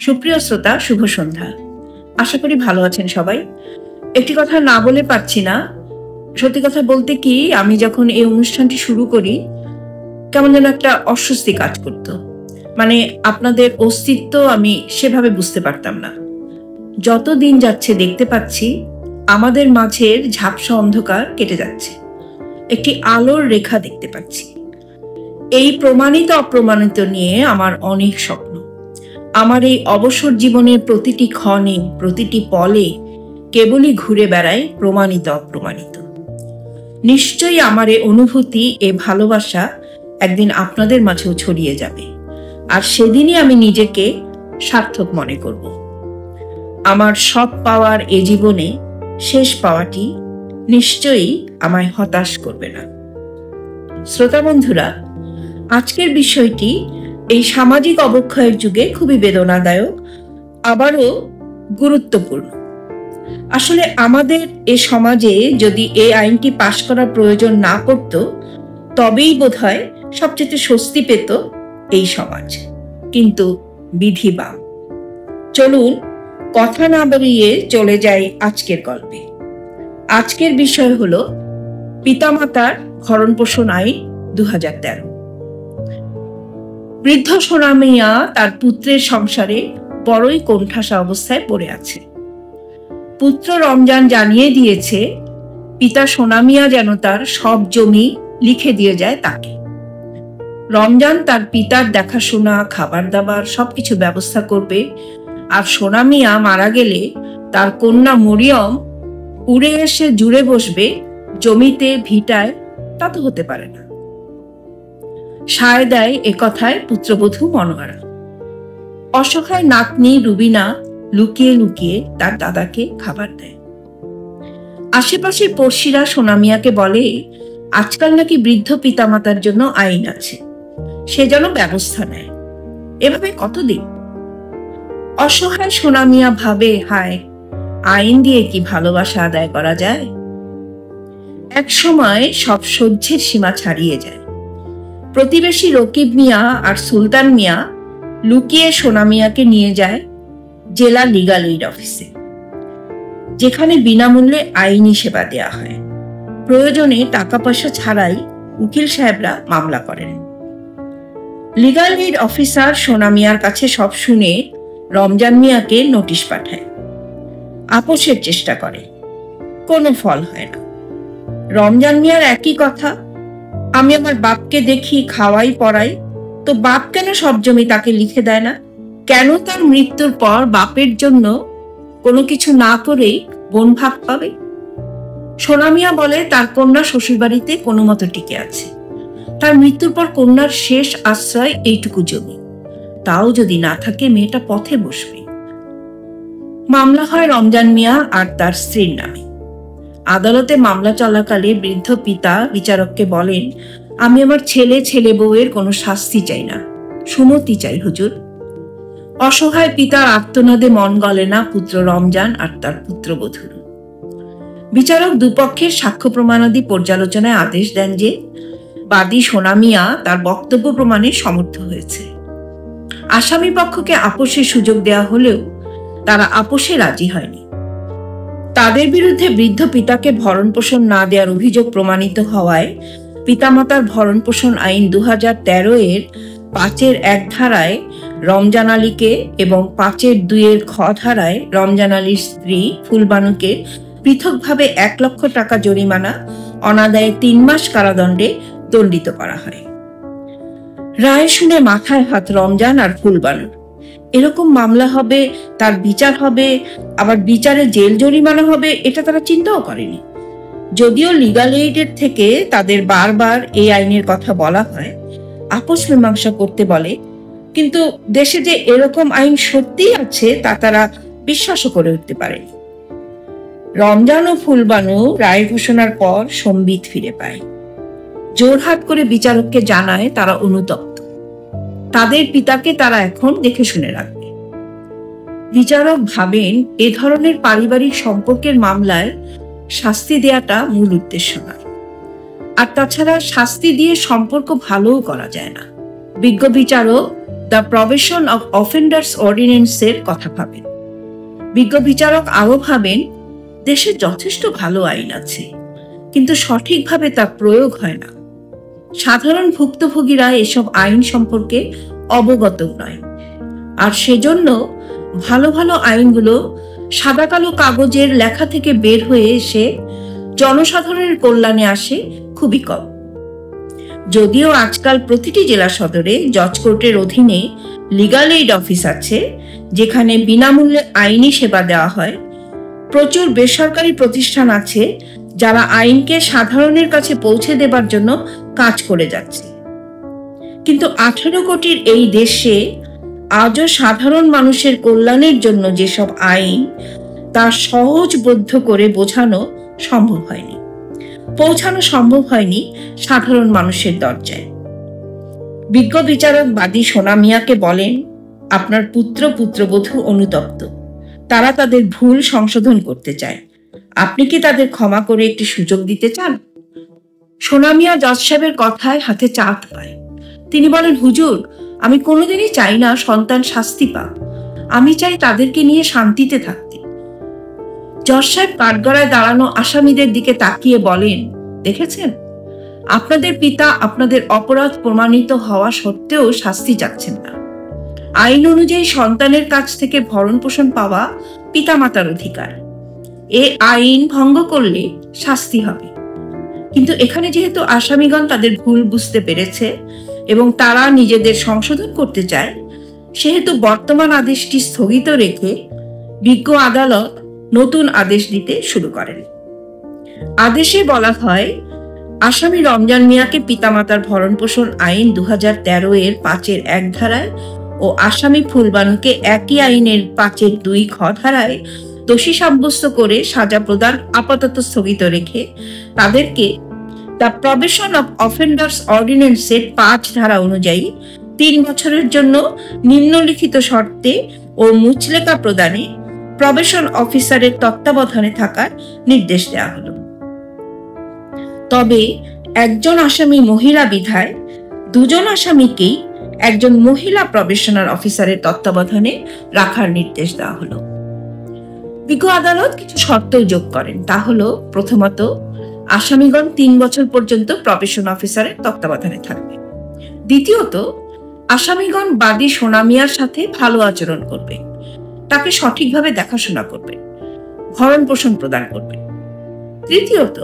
সুপ্রিয় শ্রোতা, শুভ সন্ধ্যা। আশা করি ভালো আছেন সবাই। একটি কথা না বলে পারছি না। সত্যি কথা বলতে কি, আমি যখন এই অনুষ্ঠানটি শুরু করি কেমন যেন একটা অস্বস্তি কাজ করত। মানে আপনাদের অস্তিত্ব আমি সেভাবে বুঝতে পারতাম না। যত দিন যাচ্ছে দেখতে পাচ্ছি আমাদের মাঝের ঝাপসা অন্ধকার কেটে যাচ্ছে, একটি আলোর রেখা দেখতে পাচ্ছি। এই প্রমাণিত অপ্রমাণিত নিয়ে আমার অনেক স্বপ্ন। আমার এই অবসর জীবনের প্রতিটি ক্ষণে, প্রতিটি পলে কেবলই ঘুরে বেড়ায় প্রমাণিত অপ্রমাণিত। নিশ্চয়ই আমার এই অনুভূতি, এ ভালোবাসা একদিন আপনাদের মাঝেও ছড়িয়ে যাবে, আর সেদিনই আমি নিজেকে সার্থক মনে করব। আমার সব পাওয়ার এ জীবনে শেষ পাওয়াটি নিশ্চয়ই আমায় হতাশ করবে না। শ্রোতা বন্ধুরা, আজকের বিষয়টি এই সামাজিক অবক্ষয়ের যুগে খুবই বেদনাদায়ক, আবারও গুরুত্বপূর্ণ। আসলে আমাদের এ সমাজে যদি এই আইনটি পাশ করার প্রয়োজন না করত, তবেই বোধহয় সবচেয়ে স্বস্তি পেত এই সমাজ। কিন্তু বিধি বাম। চলুন কথা না বাড়িয়ে চলে যাই আজকের গল্পে। আজকের বিষয় হলো পিতামাতার ভরণ পোষণ আইন 2013। বৃদ্ধ সোনা মিয়া তার পুত্রের সংসারে বড়ই কোণঠাসা অবস্থায় পড়ে আছে। পুত্র রমজান জানিয়ে দিয়েছে পিতা সোনা মিয়া যেন তার সব জমি লিখে দিয়ে যায় তাকে। রমজান তার পিতার দেখাশোনা, খাবার দাবার সবকিছু ব্যবস্থা করবে, আর সোনা মিয়া মারা গেলে তার কন্যা মরিয়ম উড়ে এসে জুড়ে বসবে জমিতে, ভিটায়। তা তো হতে পারে না। সায় দেয় এ কথায় পুত্রবধূ মনোয়ারা। অসহায় নাতনি রুবিনা লুকিয়ে লুকিয়ে তার দাদাকে খাবার দেয়। আশেপাশের পড়শিরা সোনা মিয়াকে বলে আজকাল নাকি বৃদ্ধ পিতামাতার জন্য আইন আছে, সে যেন ব্যবস্থা নেয়। এভাবে কতদিন? অসহায় সোনা মিয়া ভাবে, হায়, আইন দিয়ে কি ভালোবাসা আদায় করা যায়? এক সময় সব সহ্যের সীমা ছাড়িয়ে যায়। প্রতিবেশী রকিব মিয়া আর সুলতান মিয়া লুকিয়ে সোনা মিয়াকে নিয়ে যায় জেলা লিগাল এইড অফিসে, যেখানে বিনামূল্যে আইনি সেবা দেয়া হয়। প্রয়োজনে টাকা পয়সা ছাড়াই উকিল সাহেবরা মামলা করেন। লিগাল এইড অফিসার সোনা মিয়ার কাছে সব শুনে রমজান মিয়াকে নোটিশ পাঠায়। আপোষের চেষ্টা করে, কোনো ফল হয় না। রমজান মিয়ার একই কথা, আমি আমার বাপকে দেখি, খাওয়াই পড়াই, তো বাপ কেন সব জমি তাকে লিখে দেয় না? কেন তার মৃত্যুর পর বাপের জন্য কোনো কিছু না করেই বোন ভাগ পাবে? সোনা মিয়া বলে তার কন্যা শ্বশুরবাড়িতে কোনো মতো টিকে আছে। তার মৃত্যুর পর কন্যার শেষ আশ্রয় এইটুকু জমি, তাও যদি না থাকে মেয়েটা পথে বসবে। মামলা হয় রমজান মিয়া আর তার স্ত্রীর নামে। আদালতে মামলা চলাকালে বৃদ্ধ পিতা বিচারককে বলেন, আমি আমার ছেলে বউয়ের কোনো শাস্তি চাই না, সুমতি চাই হুজুর। অসহায় পিতার আর্তনাদে মন গলে না পুত্র রমজান আর তার পুত্রবধূর। বিচারক দুপক্ষের সাক্ষ্য প্রমাণাদি পর্যালোচনায় আদেশ দেন যে বাদী সোনা মিয়া তার বক্তব্য প্রমাণে সমর্থ হয়েছে। আসামি পক্ষকে আপোষের সুযোগ দেয়া হলেও তারা আপোষে রাজি হয়নি। তাদের বিরুদ্ধে বৃদ্ধ পিতাকে ভরণ পোষণ না দেওয়ার অভিযোগ প্রমাণিত হওয়ায় পিতামাতার ভরণ পোষণ আইন 2013 এর 5-1 ধারায় রমজান আলীকে এবং 5-2 খ ধারায় রমজান আলীর স্ত্রী ফুলবানুকে পৃথকভাবে 1 লক্ষ টাকা জরিমানা, অনাদায়ে 3 মাস কারাদণ্ডে দণ্ডিত করা হয়। রায় শুনে মাথায় হাত রমজান আর ফুলবানুর। এরকম মামলা হবে, তার বিচার হবে, আবার বিচারে জেল জরিমানা হবে, এটা তারা চিন্তাও করেনি। যদিও লিগাল এইডের থেকে তাদের বারবার এই আইনের কথা বলা হয়, আপোষ মীমাংসা করতে বলে, কিন্তু দেশে যে এরকম আইন সত্যিই আছে তা তারা বিশ্বাসও করে উঠতে পারেনি। রমজান ও ফুলবানু রায় ঘোষণার পর সম্বিত ফিরে পায়। জোরহাট করে বিচারককে জানায় তারা অনুতপ্ত, তাদের পিতাকে তারা এখন দেখে শুনে রাখবে। বিচারক ভাবেন এ ধরনের পারিবারিক সম্পর্কের মামলায় শাস্তি দেয়াটা মূল উদ্দেশ্য নয়, আর তাছাড়া শাস্তি দিয়ে সম্পর্ক ভালোও করা যায় না। বিজ্ঞ বিচারক দ্য প্রভিশন অফ অফেন্ডার্স অর্ডিন্যান্সের কথা ভাবেন। বিজ্ঞ বিচারক আরও ভাবেন, দেশে যথেষ্ট ভালো আইন আছে, কিন্তু সঠিকভাবে তা প্রয়োগ হয় না। সাধারণ ভুক্তভোগীরা এসব আইন সম্পর্কে অবগত নয়, আর সেজন্য ভালো ভালো আইনগুলো সাদা কালো কাগজের লেখা থেকে বের হয়ে এসে জনসাধারণের কল্যাণে আসে খুবই কম। যদিও আজকাল প্রতিটি জেলা সদরে জজ কোর্টের অধীনে লিগাল এইড অফিস আছে, যেখানে বিনামূল্যে আইনি সেবা দেওয়া হয়, প্রচুর বেসরকারি প্রতিষ্ঠান আছে যারা আইনকে সাধারণের কাছে পৌঁছে দেবার জন্য কাজ করে যাচ্ছে। কিন্তু 18 কোটির এই দেশে আজও সাধারণ মানুষের কল্যাণের জন্য যেসব আইন, তা সহজবোধ্য করে বোঝানো সম্ভব হয়নি, পৌঁছানো সম্ভব হয়নি সাধারণ মানুষের দরজায়। বিজ্ঞ বিচারক বাদী সোনা মিয়াকে বলেন, আপনার পুত্র পুত্রবধূ অনুতপ্ত, তারা তাদের ভুল সংশোধন করতে চায়, আপনি কি তাদের ক্ষমা করে একটি সুযোগ দিতে চান? সোনা মিয়া জজ সাহেবের কথায় হাতে চাঁদ পায়। তিনি বলেন, হুজুর, আমি কোনোদিনই চাই না সন্তান শাস্তি পাক, আমি চাই তাদেরকে নিয়ে শান্তিতে থাকতে। জজ সাহেব কাঠগড়ায় দাঁড়ানো আসামিদের দিকে তাকিয়ে বলেন, দেখেছেন, আপনাদের পিতা আপনাদের অপরাধ প্রমাণিত হওয়া সত্ত্বেও শাস্তি চাচ্ছেন না। আইন অনুযায়ী সন্তানের কাছ থেকে ভরণ পোষণ পাওয়া পিতামাতার অধিকার। এ আইন ভঙ্গ করলে শাস্তি হবে। কিন্তু এখানে যেহেতু আসামিগণ তাদের ভুল বুঝতে পেরেছে এবং তারা নিজেদের সংশোধন করতে চায়, সেহেতু বর্তমান আদেশটি স্থগিত রেখে বিজ্ঞ আদালত নতুন আদেশ দিতে শুরু করেন। আদেশে বলা হয়, আসামি রমজান মিয়াকে পিতামাতার ভরণ পোষণ আইন 2013 এর 5-1 ধারায় ও আসামি ফুলবানুকে একই আইনের 5-2 খ ধারায় দোষী সাব্যস্ত করে সাজা প্রদান আপাতত স্থগিত রেখে তাদেরকে দ্য প্রভিশন অফ অফেন্ডার্স অর্ডিন্যান্সের 5 ধারা অনুযায়ী 3 বছরের জন্য নিম্নলিখিত শর্তে ও মুচলেকা প্রদানে প্রবেশন অফিসারের তত্ত্বাবধানে থাকার নির্দেশ দেওয়া হলো। তবে একজন আসামি মহিলা বিধায় 2 জন আসামিকেই একজন মহিলা প্রবেশনার অফিসারের তত্ত্বাবধানে রাখার নির্দেশ দেওয়া হলো। বিজ্ঞ আদালত কিছু শর্ত যোগ করেন। তা হলো, প্রথমত, আসামিগণ 3 বছর পর্যন্ত প্রবেশন অফিসারের তত্ত্বাবধানে থাকবে। দ্বিতীয়ত, আসামিগণ বাদী সোনা মিয়ার সাথে ভালো আচরণ করবে, তাকে সঠিকভাবে দেখাশোনা করবে, ভরণ পোষণ প্রদান করবে। তৃতীয়ত,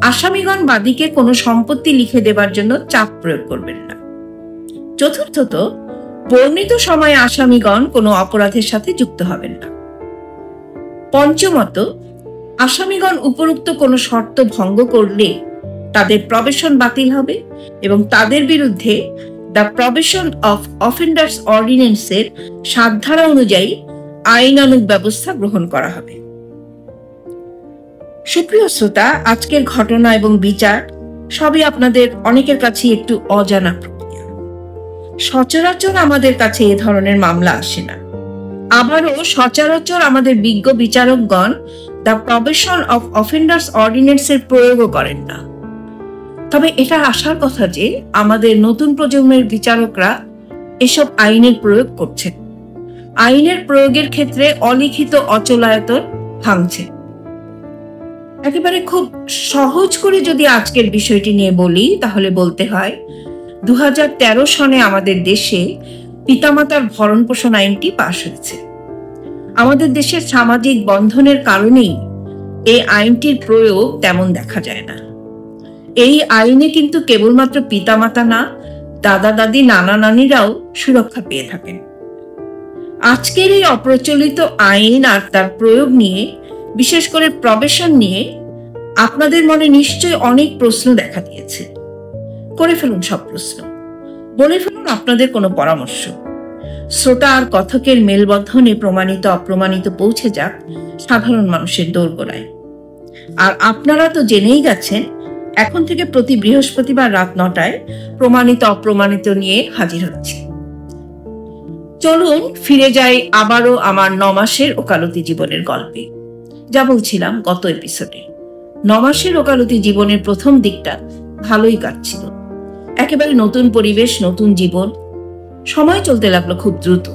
আসামিগণ বাদীকে কোনো সম্পত্তি লিখে দেবার জন্য চাপ প্রয়োগ করবেন না। চতুর্থত, বর্ণিত সময়ে আসামিগণ কোনো অপরাধের সাথে যুক্ত হবেন না। পঞ্চমত, আসামিগণ উপরোক্ত কোনো শর্ত ভঙ্গ করলে তাদের প্রবেশন বাতিল হবে এবং তাদের বিরুদ্ধে দ্য প্রভিশন অফ অফেন্ডার্স অর্ডিন্যান্সের 7 ধারা অনুযায়ী আইনানুগ ব্যবস্থা গ্রহণ করা হবে। সুপ্রিয় শ্রোতা, আজকের ঘটনা এবং বিচার সবই আপনাদের অনেকের কাছে একটু অজানা প্রক্রিয়া। সচরাচর আমাদের কাছে এ ধরনের মামলা আসে না। আবারও সচরাচর আমাদের বিজ্ঞ বিচারকগণ দ্য প্রভিশন অফ অফেন্ডার্স অর্ডিন্যান্সের প্রয়োগও করেন না। তবে এটা আসার কথা যে আমাদের নতুন প্রজন্মের বিচারকরা এসব আইনের প্রয়োগ করছেন। আইনের প্রয়োগের ক্ষেত্রে অলিখিত অচলায়তন ভাঙছে। একেবারে খুব সহজ করে যদি আজকের বিষয়টি নিয়ে বলি, তাহলে বলতে হয় 2013 সনে আমাদের দেশে পিতামাতার ভরণ পোষণ আইনটি পাশ হয়েছে। আমাদের দেশের সামাজিক বন্ধনের কারণেই এই আইনটির প্রয়োগ তেমন দেখা যায় না। এই আইনে কিন্তু কেবলমাত্র পিতামাতা না, দাদা দাদি, নানা নানিরাও সুরক্ষা পেয়ে থাকেন। আজকের এই অপ্রচলিত আইন আর তার প্রয়োগ নিয়ে, বিশেষ করে প্রবেশন নিয়ে আপনাদের মনে নিশ্চয় অনেক প্রশ্ন দেখা দিয়েছে। করে ফেলুন সব প্রশ্ন, বলে ফেলুন আপনাদের কোনো পরামর্শ। শ্রোতা আর কথকের মেলবন্ধনে প্রমাণিত অপ্রমাণিত পৌঁছে যাক সাধারণ মানুষের দোরগোড়ায়। আর আপনারা তো জেনেই গেছেন, এখন থেকে প্রতি বৃহস্পতিবার রাত 9টায় প্রমাণিত অপ্রমাণিত নিয়ে হাজির হচ্ছে। চলুন ফিরে যাই আবারও আমার 9 মাসের ওকালতি জীবনের গল্পে। যা বলছিলাম গত এপিসোডে, 9 মাসের ওকালতি জীবনের প্রথম দিকটা ভালোই কাটছিল। একেবারে নতুন পরিবেশ, নতুন জীবন। সময় চলতে লাগলো খুব দ্রুত।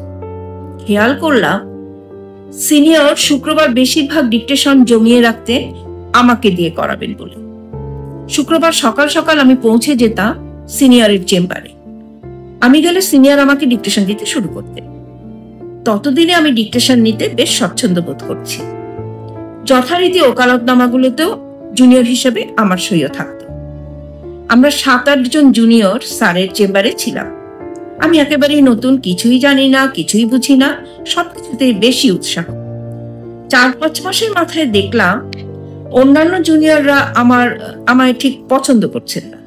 খেয়াল করলাম সিনিয়র শুক্রবার বেশিরভাগ ডিকটেশন জমিয়ে রাখতে আমাকে দিয়ে করাবেন বলে। শুক্রবার সকাল সকাল আমি পৌঁছে যেতাম সিনিয়রের চেম্বারে। আমি গেলে সিনিয়র আমাকে ডিকটেশন দিতে শুরু করতে। ততদিনে আমি ডিকটেশন নিতে বেশ স্বচ্ছন্দ বোধ করছি। যথারীতি ওকালতনামাগুলোতেও জুনিয়র হিসেবে আমার সইও থাকত। আমরা 7-8 জন জুনিয়র স্যারের চেম্বারে ছিলাম। আমি একেবারেই নতুন, কিছুই জানি না, কিছুই বুঝি না, সবকিছুতে বেশি উৎসাহ। 4-5 মাসের মাথায় দেখলাম অন্যান্য জুনিয়ররা আমায় ঠিক পছন্দ করছেন না।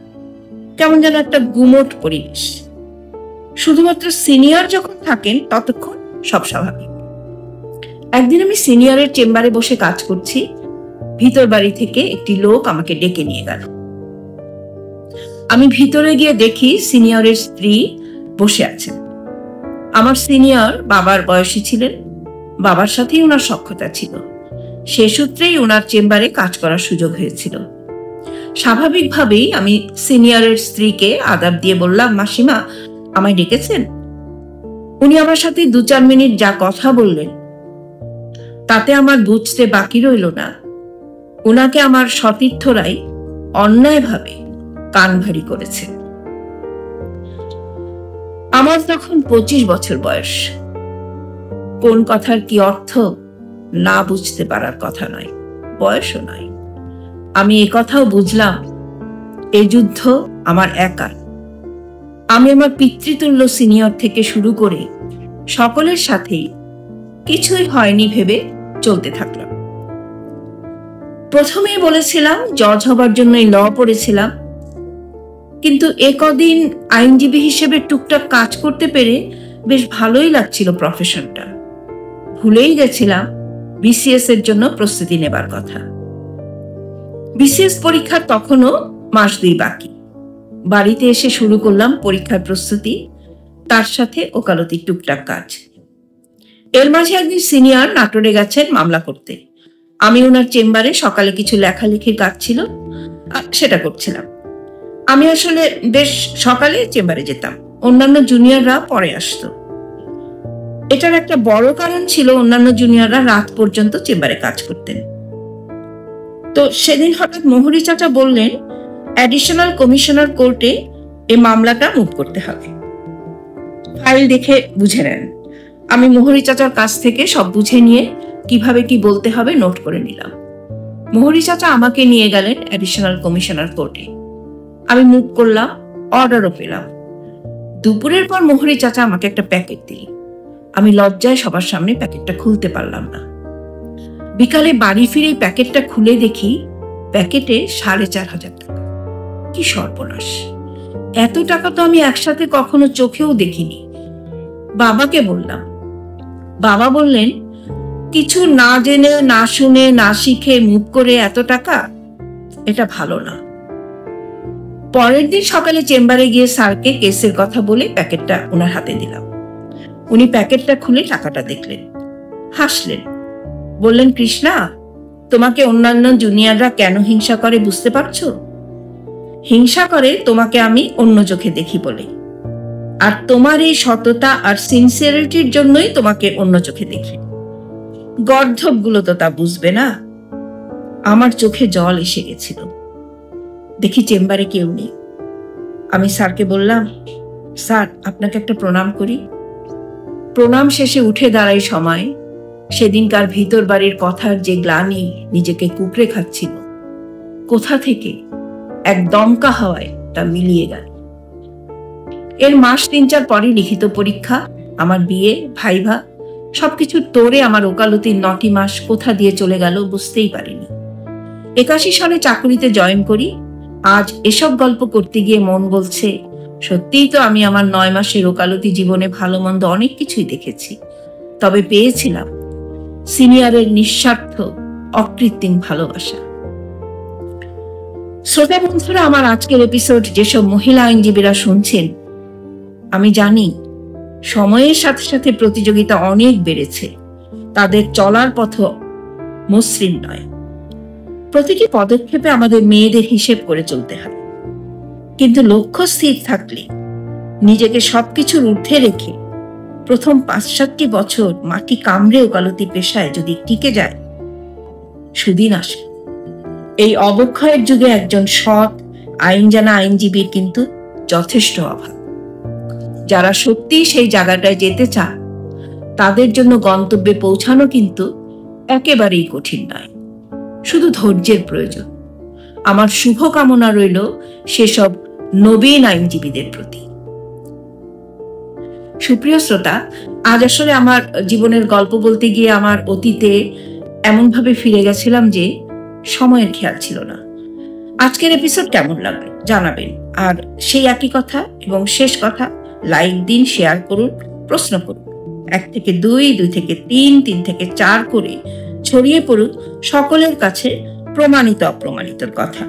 কেমন যেন একটা গুমোট পরিবেশ। শুধুমাত্র সিনিয়র যখন থাকেন ততক্ষণ সব স্বাভাবিক। একদিন আমি সিনিয়রের চেম্বারে বসে কাজ করছি, ভিতর বাড়ি থেকে একটি লোক আমাকে ডেকে নিয়ে গেল। আমি ভিতরে গিয়ে দেখি সিনিয়রের স্ত্রী বসে আছেন। আমার সিনিয়র বাবার বয়সী ছিলেন, বাবার সাথেই ওনার সখ্যতা ছিল। সে সূত্রেই ওনার চেম্বারে কাজ করার সুযোগ হয়েছিল। স্বাভাবিকভাবেই আমি সিনিয়রের স্ত্রীকে আদাব দিয়ে বললাম, মাসিমা আমায় ডেকেছেন? উনি আমার সাথে 2-4 মিনিট যা কথা বললেন তাতে আমার বুঝতে বাকি রইল না ওনাকে আমার সতীর্থরাই অন্যায়ভাবে কান ভারী করেছে। আমার তখন 25 বছর বয়স। কোন কথার কি অর্থ না বুঝতে পারার কথা নয়, বয়সও নয়। আমি এ কথাও বুঝলাম এ যুদ্ধ আমার একার। আমি আমার পিতৃতুল্য সিনিয়র থেকে শুরু করে সকলের সাথেই কিছুই হয়নি ভেবে চলতে থাকলাম। প্রথমেই বলেছিলাম জজ হবার জন্যই ল পড়েছিলাম, কিন্তু এ কদিন আইনজীবী হিসেবে টুকটাক কাজ করতে পেরে বেশ ভালোই লাগছিল প্রফেশনটা। ভুলেই গেছিলাম বিসিএস এর জন্য প্রস্তুতি নেবার কথা। বিসিএস পরীক্ষার তখনও মাস 2 বাকি। বাড়িতে এসে শুরু করলাম পরীক্ষার প্রস্তুতি, তার সাথে ওকালতির টুকটাক কাজ। এর মাঝে একদিন সিনিয়র নাটোরে গেছেন মামলা করতে। আমি ওনার চেম্বারে সকালে কিছু লেখালেখির কাজ ছিল, সেটা করছিলাম। আমি আসলে বেশ সকালে চেম্বারে যেতাম, অন্যান্য জুনিয়ররা পরে আসতো। এটার একটা বড় কারণ ছিল অন্যান্য জুনিয়ররা রাত পর্যন্ত চেম্বারে কাজ করতেন। তো সেদিন হঠাৎ মোহরি চাচা বললেন অ্যাডিশনাল কমিশনার কোর্টে এই মামলাটা মুভ করতে হবে। ফাইল দেখে বুঝে নেন। আমি মোহরি চাচার কাছ থেকে সব বুঝে নিয়ে কিভাবে কি বলতে হবে নোট করে নিলাম। মোহরি চাচা আমাকে নিয়ে গেলেন অ্যাডিশনাল কমিশনার কোর্টে। আমি মুভ করলাম, অর্ডারও পেলাম। দুপুরের পর মোহরি চাচা আমাকে একটা প্যাকেট দিলেন। আমি লজ্জায় সবার সামনে প্যাকেটটা খুলতে পারলাম না। বিকালে বাড়ি ফিরে প্যাকেটটা খুলে দেখি প্যাকেটে 4,500 টাকা। কি সর্বনাশ! এত টাকা তো আমি একসাথে কখনো চোখেও দেখিনি। বাবাকে বললাম। বাবা বললেন, কিছু না জেনে, না শুনে, না শিখে মুভ করে এত টাকা, এটা ভালো না। পরের দিন সকালে চেম্বারে গিয়ে স্যারকে কেসের কথা বলে প্যাকেটটা ওনার হাতে দিলাম। উনি প্যাকেটটা খুলে টাকাটা দেখলেন, হাসলেন, বললেন, কৃষ্ণা, তোমাকে অন্যান্য জুনিয়ররা কেন হিংসা করে বুঝতে পারছো? হিংসা করে তোমাকে আমি অন্য চোখে দেখি বলে, আর তোমার এই সততা আর সিনসিয়ারিটির জন্যই তোমাকে অন্য চোখে দেখি। গর্ধবগুলো তো তা বুঝবে না। আমার চোখে জল এসে গেছিল। দেখি চেম্বারে কেউ নেই। আমি স্যারকে বললাম, স্যার আপনাকে একটা প্রণাম করি। প্রণাম শেষে উঠে দাঁড়াই সময় সেদিনকার ভিতর বাড়ির কথার যে গ্লানি নিজেকে কুকড়ে খাচ্ছিল, কোথা থেকে এক দমকা হাওয়ায় তা মিলিয়ে গেল। এর মাস 3-4 পরে লিখিত পরীক্ষা, আমার বিয়ে, ভাইভা, সবকিছু তোড়ে আমার ওকালতির 9টি মাস কোথা দিয়ে চলে গেল বুঝতেই পারিনি। 81 সালে চাকুরিতে জয়েন করি। আজ এসব গল্প করতে গিয়ে মন বলছে, সত্যিই তো আমি আমার 9 মাসের ওকালতি জীবনে ভালো মন্দ অনেক কিছুই দেখেছি, তবে পেয়েছিলাম সিনিয়রের নিঃস্বার্থ অকৃত্রিম ভালোবাসা। শ্রোতা বন্ধুরা, আমার আজকের এপিসোড যেসব মহিলা আইনজীবীরা শুনছেন, আমি জানি সময়ের সাথে সাথে প্রতিযোগিতা অনেক বেড়েছে, তাদের চলার পথ মসৃণ নয়। প্রতিটি পদক্ষেপে আমাদের মেয়েদের হিসেব করে চলতে হয়, কিন্তু লক্ষ্য স্থির থাকলে নিজেকে সবকিছুর ঊর্ধ্বে রেখে প্রথম ৫-৭টি বছর মাটি কামড়ে ওকালতি পেশায় যদি টিকে যায়, সুদিন আসে। এই অবক্ষয়ের যুগে একজন সৎ আইন জানা আইনজীবীর কিন্তু যথেষ্ট অভাব। যারা সত্যিই সেই জায়গাটায় যেতে চান, তাদের জন্য গন্তব্যে পৌঁছানো কিন্তু একেবারেই কঠিন নয়, শুধু ধৈর্যের প্রয়োজন। আমার শুভকামনা রইল সেসব নবীন আইনজীবীদের প্রতি। সুপ্রিয় শ্রোতা, আজ আসলে আমার জীবনের গল্প বলতে গিয়ে আমার অতীতে এমনভাবে ফিরে গেছিলাম যে সময়ের খেয়াল ছিল না। আজকের এপিসোড কেমন লাগলো জানাবেন। আর সেই একই কথা এবং শেষ কথা, লাইক দিন, শেয়ার করুন, প্রশ্ন করুন। 1 থেকে 2, 2 থেকে 3, 3 থেকে 4 করে ছড়িয়ে পড়ুক সকলের কাছে প্রমাণিত অপ্রমাণিতর কথা।